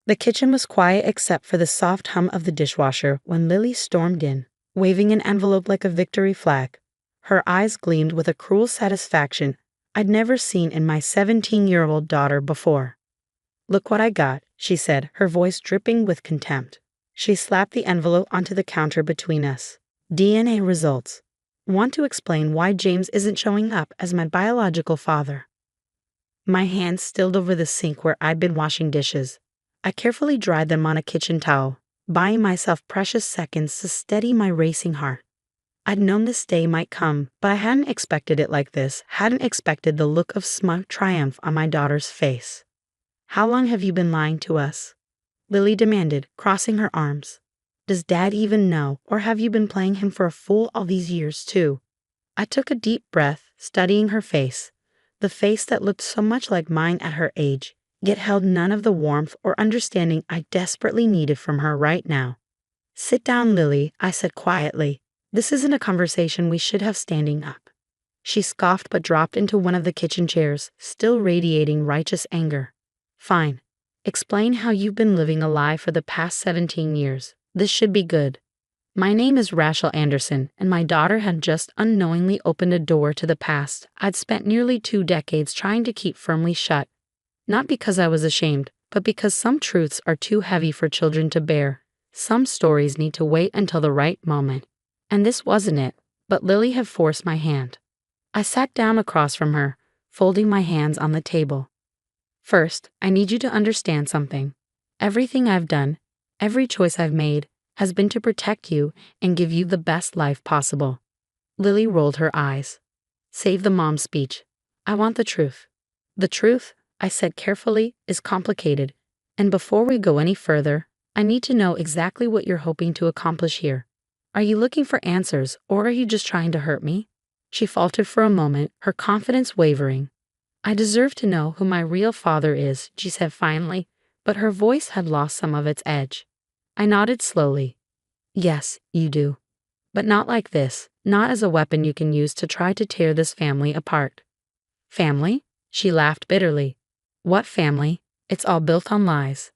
The kitchen was quiet except for the soft hum of the dishwasher when Lily stormed in, waving an envelope like a victory flag. Her eyes gleamed with a cruel satisfaction I'd never seen in my 17-year-old daughter before. "Look what I got," she said, her voice dripping with contempt. She slapped the envelope onto the counter between us. "DNA results. Want to explain why James isn't showing up as my biological father?" My hands stilled over the sink where I'd been washing dishes. I carefully dried them on a kitchen towel, buying myself precious seconds to steady my racing heart. I'd known this day might come, but I hadn't expected it like this, hadn't expected the look of smug triumph on my daughter's face. "How long have you been lying to us?" Lily demanded, crossing her arms. "Does Dad even know, or have you been playing him for a fool all these years, too?" I took a deep breath, studying her face, the face that looked so much like mine at her age, yet held none of the warmth or understanding I desperately needed from her right now. "Sit down, Lily," I said quietly. "This isn't a conversation we should have standing up." She scoffed but dropped into one of the kitchen chairs, still radiating righteous anger. "Fine. Explain how you've been living a lie for the past 17 years. This should be good." My name is Rachel Anderson, and my daughter had just unknowingly opened a door to the past I'd spent nearly 2 decades trying to keep firmly shut. Not because I was ashamed, but because some truths are too heavy for children to bear. Some stories need to wait until the right moment. And this wasn't it, but Lily had forced my hand. I sat down across from her, folding my hands on the table. "First, I need you to understand something. Everything I've done, every choice I've made, has been to protect you and give you the best life possible." Lily rolled her eyes. Save the mom speech. "I want the truth." "The truth," I said carefully, "is complicated. And before we go any further, I need to know exactly what you're hoping to accomplish here. Are you looking for answers, or are you just trying to hurt me?" She faltered for a moment, her confidence wavering. "I deserve to know who my real father is," she said finally, but her voice had lost some of its edge. I nodded slowly. "Yes, you do. But not like this, not as a weapon you can use to try to tear this family apart." "Family?" She laughed bitterly. "What family? It's all built on lies."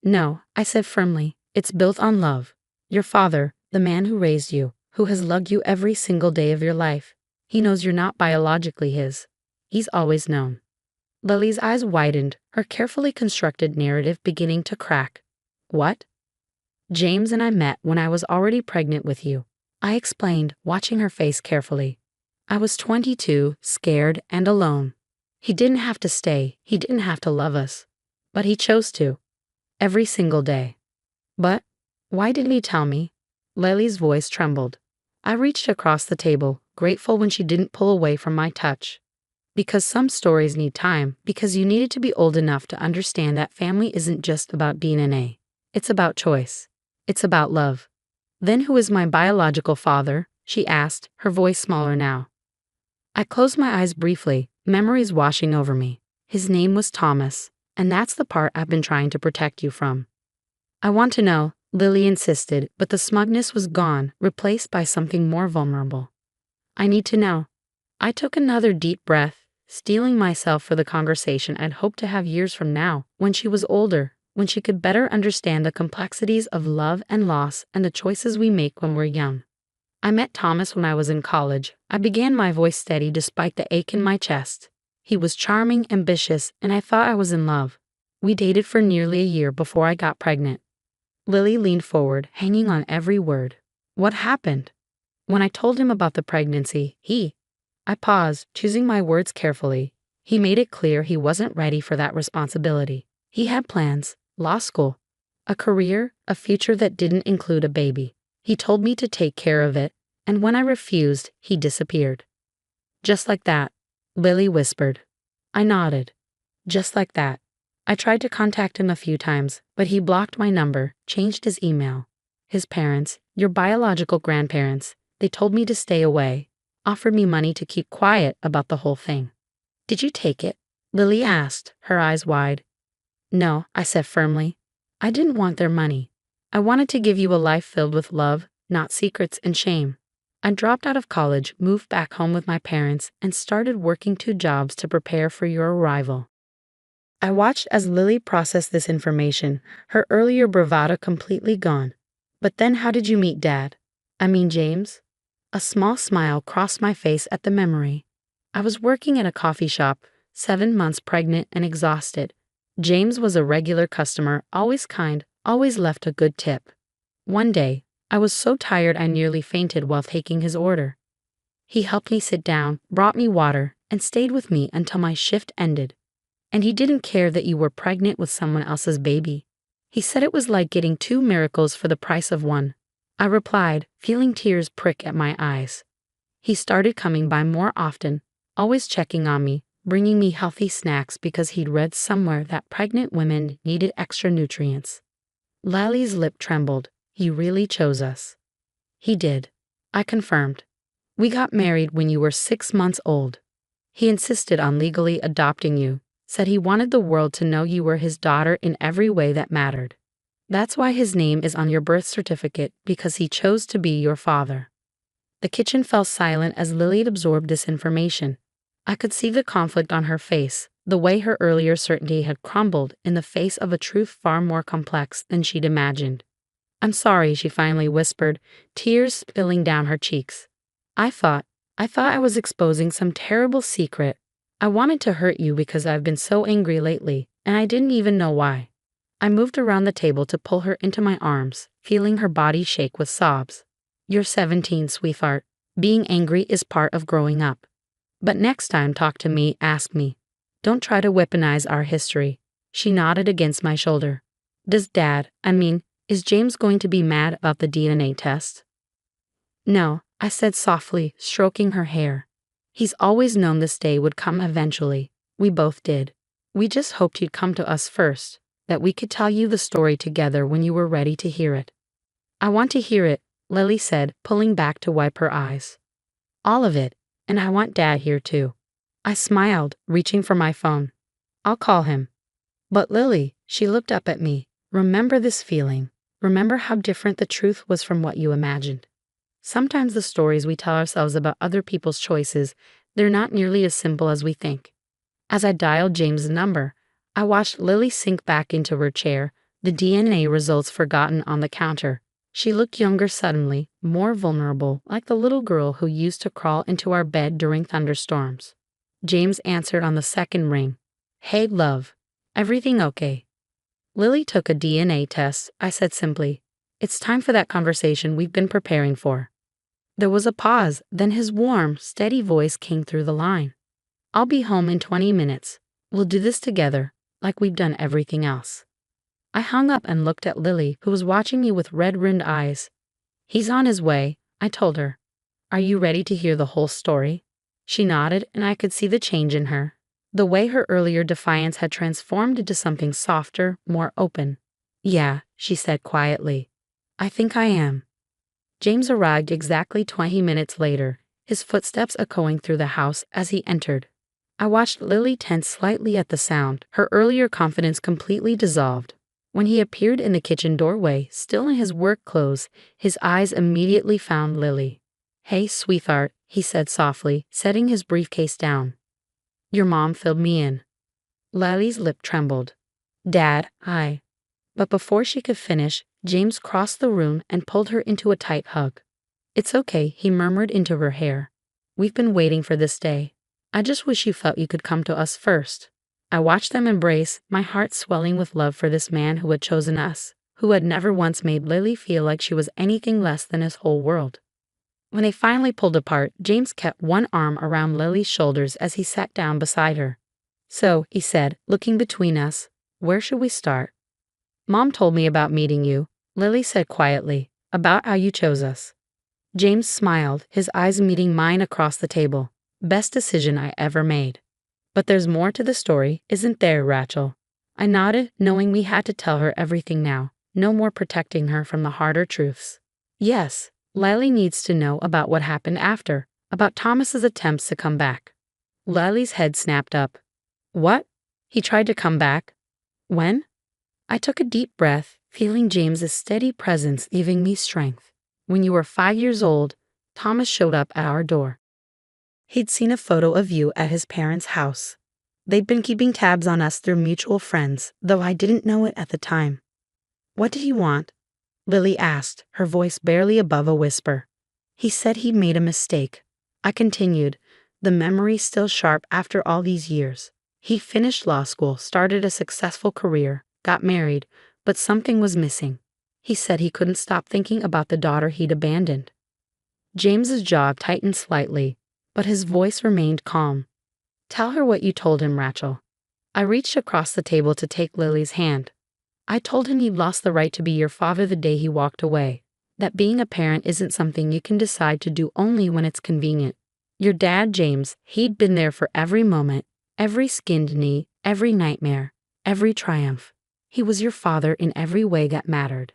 "No," I said firmly, "it's built on love. Your father, the man who raised you, who has lugged you every single day of your life, he knows you're not biologically his. He's always known." Lily's eyes widened, her carefully constructed narrative beginning to crack. "What?" "James and I met when I was already pregnant with you," I explained, watching her face carefully. "I was 22, scared, and alone. He didn't have to stay, he didn't have to love us. But he chose to. Every single day." "But why didn't he tell me?" Lily's voice trembled. I reached across the table, grateful when she didn't pull away from my touch. "Because some stories need time, because you needed to be old enough to understand that family isn't just about DNA. It's about choice. It's about love." "Then who is my biological father?" she asked, her voice smaller now. I closed my eyes briefly, memories washing over me. "His name was Thomas, and that's the part I've been trying to protect you from." "I want to know," Lily insisted, but the smugness was gone, replaced by something more vulnerable. "I need to know." I took another deep breath, steeling myself for the conversation I'd hoped to have years from now, when she was older, when she could better understand the complexities of love and loss and the choices we make when we're young. "I met Thomas when I was in college." I began, my voice steady despite the ache in my chest. "He was charming, ambitious, and I thought I was in love. We dated for nearly a year before I got pregnant." Lily leaned forward, hanging on every word. "What happened?" "When I told him about the pregnancy, I paused, choosing my words carefully. "He made it clear he wasn't ready for that responsibility. He had plans, law school, a career, a future that didn't include a baby. He told me to take care of it, and when I refused, he disappeared." "Just like that," Lily whispered. I nodded. "Just like that. I tried to contact him a few times, but he blocked my number, changed his email. His parents, your biological grandparents, they told me to stay away, offered me money to keep quiet about the whole thing." "Did you take it?" Lily asked, her eyes wide. "No," I said firmly. "I didn't want their money. I wanted to give you a life filled with love, not secrets and shame. I dropped out of college, moved back home with my parents, and started working 2 jobs to prepare for your arrival." I watched as Lily processed this information, her earlier bravado completely gone. But then how did you meet Dad? I mean James? A small smile crossed my face at the memory. I was working at a coffee shop, 7 months pregnant and exhausted. James was a regular customer, always kind, always left a good tip. One day, I was so tired I nearly fainted while taking his order. He helped me sit down, brought me water, and stayed with me until my shift ended. And he didn't care that you were pregnant with someone else's baby. He said it was like getting two miracles for the price of one. I replied, feeling tears prick at my eyes. He started coming by more often, always checking on me, bringing me healthy snacks because he'd read somewhere that pregnant women needed extra nutrients. Lily's lip trembled. He really chose us. He did. I confirmed. We got married when you were 6 months old. He insisted on legally adopting you, said he wanted the world to know you were his daughter in every way that mattered. That's why his name is on your birth certificate, because he chose to be your father. The kitchen fell silent as Lily absorbed this information. I could see the conflict on her face, the way her earlier certainty had crumbled in the face of a truth far more complex than she'd imagined. I'm sorry, she finally whispered, tears spilling down her cheeks. I thought I was exposing some terrible secret. I wanted to hurt you because I've been so angry lately, and I didn't even know why. I moved around the table to pull her into my arms, feeling her body shake with sobs. You're 17, sweetheart. Being angry is part of growing up. But next time talk to me, ask me. Don't try to weaponize our history. She nodded against my shoulder. Is James going to be mad about the DNA test? No, I said softly, stroking her hair. He's always known this day would come eventually. We both did. We just hoped you'd come to us first, that we could tell you the story together when you were ready to hear it. I want to hear it, Lily said, pulling back to wipe her eyes. All of it, and I want Dad here too. I smiled, reaching for my phone. I'll call him. But Lily, she looked up at me. Remember this feeling. Remember how different the truth was from what you imagined. Sometimes the stories we tell ourselves about other people's choices, they're not nearly as simple as we think. As I dialed James' number, I watched Lily sink back into her chair, the DNA results forgotten on the counter. She looked younger suddenly, more vulnerable, like the little girl who used to crawl into our bed during thunderstorms. James answered on the second ring. Hey, love. Everything okay? Lily took a DNA test, I said simply. It's time for that conversation we've been preparing for. There was a pause, then his warm, steady voice came through the line. I'll be home in 20 minutes. We'll do this together, like we've done everything else. I hung up and looked at Lily, who was watching me with red-rimmed eyes. He's on his way, I told her. Are you ready to hear the whole story? She nodded, and I could see the change in her. The way her earlier defiance had transformed into something softer, more open. Yeah, she said quietly. I think I am. James arrived exactly 20 minutes later, his footsteps echoing through the house as he entered. I watched Lily tense slightly at the sound, her earlier confidence completely dissolved. When he appeared in the kitchen doorway, still in his work clothes, his eyes immediately found Lily. Hey, sweetheart, he said softly, setting his briefcase down. Your mom filled me in. Lily's lip trembled. Dad, But before she could finish, James crossed the room and pulled her into a tight hug. It's okay, he murmured into her hair. We've been waiting for this day. I just wish you felt you could come to us first. I watched them embrace, my heart swelling with love for this man who had chosen us, who had never once made Lily feel like she was anything less than his whole world. When they finally pulled apart, James kept one arm around Lily's shoulders as he sat down beside her. So, he said, looking between us, where should we start? Mom told me about meeting you, Lily said quietly, about how you chose us. James smiled, his eyes meeting mine across the table. Best decision I ever made. But there's more to the story, isn't there, Rachel? I nodded, knowing we had to tell her everything now, no more protecting her from the harder truths. Yes, Lily needs to know about what happened after, about Thomas's attempts to come back. Lily's head snapped up. What? He tried to come back? When? I took a deep breath, feeling James's steady presence giving me strength. When you were 5 years old, Thomas showed up at our door. He'd seen a photo of you at his parents' house. They'd been keeping tabs on us through mutual friends, though I didn't know it at the time. What did he want? Lily asked, her voice barely above a whisper. He said he'd made a mistake. I continued, the memory still sharp after all these years. He finished law school, started a successful career, got married, but something was missing. He said he couldn't stop thinking about the daughter he'd abandoned. James's jaw tightened slightly, but his voice remained calm. Tell her what you told him, Rachel. I reached across the table to take Lily's hand. I told him he'd lost the right to be your father the day he walked away, that being a parent isn't something you can decide to do only when it's convenient. Your dad, James, he'd been there for every moment, every skinned knee, every nightmare, every triumph. He was your father in every way that mattered.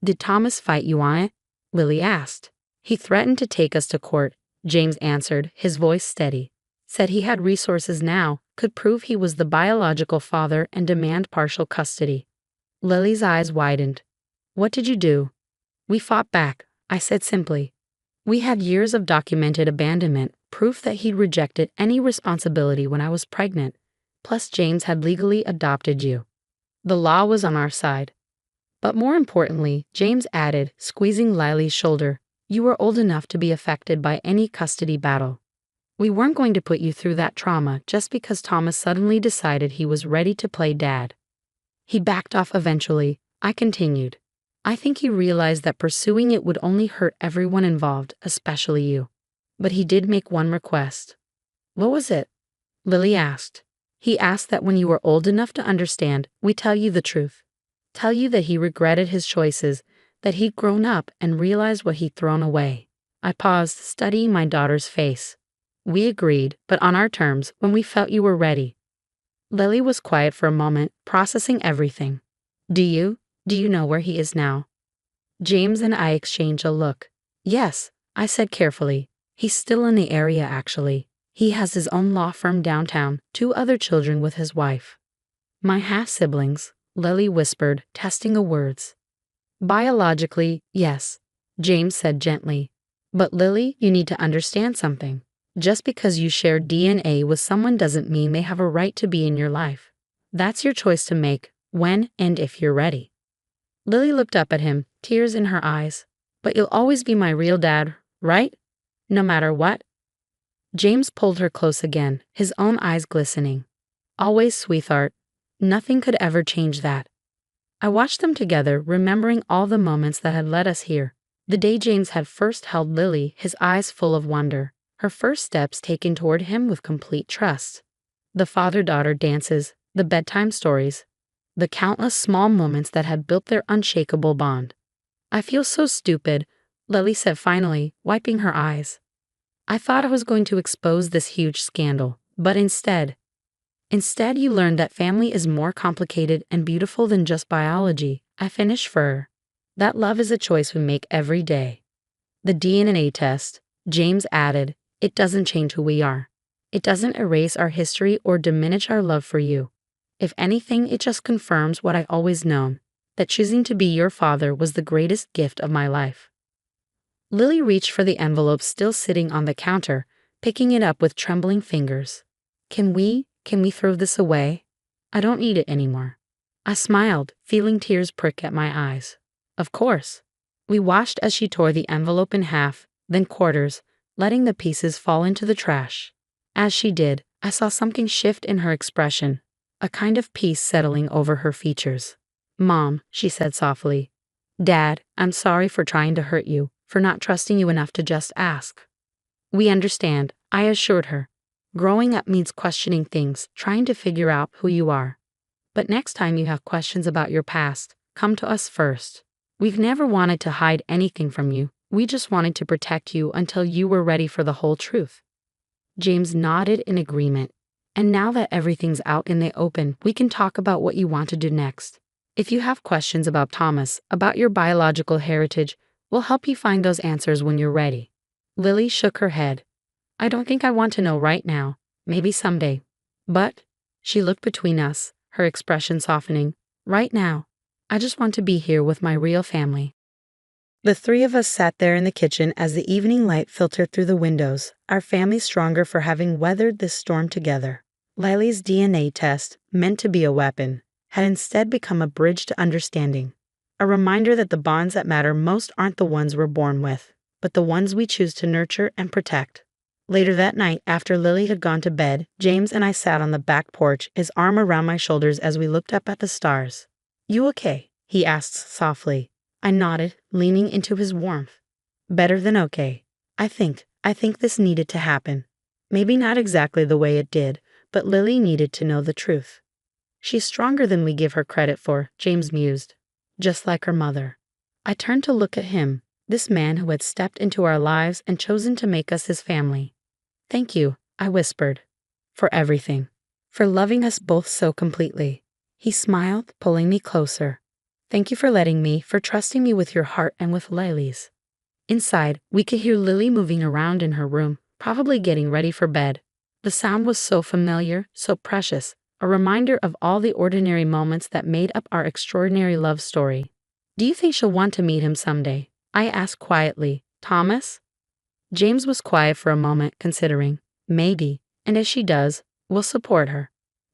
Did Thomas fight you on it? Lily asked. He threatened to take us to court, James answered, his voice steady. Said he had resources now, could prove he was the biological father and demand partial custody. Lily's eyes widened. What did you do? We fought back, I said simply. We had years of documented abandonment, proof that he'd rejected any responsibility when I was pregnant. Plus James had legally adopted you. The law was on our side. But more importantly, James added, squeezing Lily's shoulder, you were old enough to be affected by any custody battle. We weren't going to put you through that trauma just because Thomas suddenly decided he was ready to play dad. He backed off eventually. I continued. I think he realized that pursuing it would only hurt everyone involved, especially you. But he did make one request. What was it? Lily asked. He asked that when you were old enough to understand, we tell you the truth. Tell you that he regretted his choices, that he'd grown up and realized what he'd thrown away. I paused, studying my daughter's face. We agreed, but on our terms, when we felt you were ready. Lily was quiet for a moment, processing everything. Do you know where he is now? James and I exchanged a look. Yes, I said carefully. He's still in the area, actually. He has his own law firm downtown, 2 other children with his wife. My half-siblings, Lily whispered, testing the words. Biologically, yes, James said gently. But Lily, you need to understand something. Just because you share DNA with someone doesn't mean they have a right to be in your life. That's your choice to make, when and if you're ready. Lily looked up at him, tears in her eyes. But you'll always be my real dad, right? No matter what? James pulled her close again, his own eyes glistening. Always, sweetheart. Nothing could ever change that. I watched them together, remembering all the moments that had led us here. The day James had first held Lily, his eyes full of wonder. Her first steps taken toward him with complete trust. The father-daughter dances, the bedtime stories, the countless small moments that had built their unshakable bond. I feel so stupid, Lily said finally, wiping her eyes. I thought I was going to expose this huge scandal, but instead you learned that family is more complicated and beautiful than just biology. I finished for her. That love is a choice we make every day. The DNA test, James added, it doesn't change who we are. It doesn't erase our history or diminish our love for you. If anything, it just confirms what I've always known, that choosing to be your father was the greatest gift of my life. Lily reached for the envelope still sitting on the counter, picking it up with trembling fingers. Can we throw this away? I don't need it anymore. I smiled, feeling tears prick at my eyes. Of course. We watched as she tore the envelope in half, then quarters, letting the pieces fall into the trash. As she did, I saw something shift in her expression, a kind of peace settling over her features. Mom, she said softly. Dad, I'm sorry for trying to hurt you, for not trusting you enough to just ask. We understand, I assured her. Growing up means questioning things, trying to figure out who you are. But next time you have questions about your past, come to us first. We've never wanted to hide anything from you. We just wanted to protect you until you were ready for the whole truth. James nodded in agreement. And now that everything's out in the open, we can talk about what you want to do next. If you have questions about Thomas, about your biological heritage, we'll help you find those answers when you're ready. Lily shook her head. I don't think I want to know right now. Maybe someday. But, she looked between us, her expression softening. Right now, I just want to be here with my real family. The 3 of us sat there in the kitchen as the evening light filtered through the windows, our family stronger for having weathered this storm together. Lily's DNA test, meant to be a weapon, had instead become a bridge to understanding. A reminder that the bonds that matter most aren't the ones we're born with, but the ones we choose to nurture and protect. Later that night, after Lily had gone to bed, James and I sat on the back porch, his arm around my shoulders as we looked up at the stars. "You okay?" he asked softly. I nodded, leaning into his warmth. "Better than okay. I think this needed to happen. Maybe not exactly the way it did, but Lily needed to know the truth." "She's stronger than we give her credit for," James mused. "Just like her mother." I turned to look at him, this man who had stepped into our lives and chosen to make us his family. "Thank you," I whispered. "For everything. For loving us both so completely." He smiled, pulling me closer. "Thank you for letting me, for trusting me with your heart and with Lily's." Inside, we could hear Lily moving around in her room, probably getting ready for bed. The sound was so familiar, so precious, a reminder of all the ordinary moments that made up our extraordinary love story. "Do you think she'll want to meet him someday?" I asked quietly. "Thomas?" James was quiet for a moment, considering. "Maybe, and as she does, we'll support her.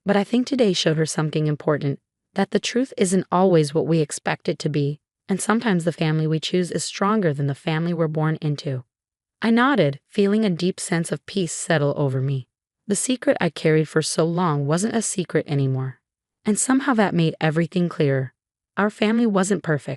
But I think today showed her something important, that the truth isn't always what we expect it to be, and sometimes the family we choose is stronger than the family we're born into." I nodded, feeling a deep sense of peace settle over me. The secret I carried for so long wasn't a secret anymore. And somehow that made everything clearer. Our family wasn't perfect,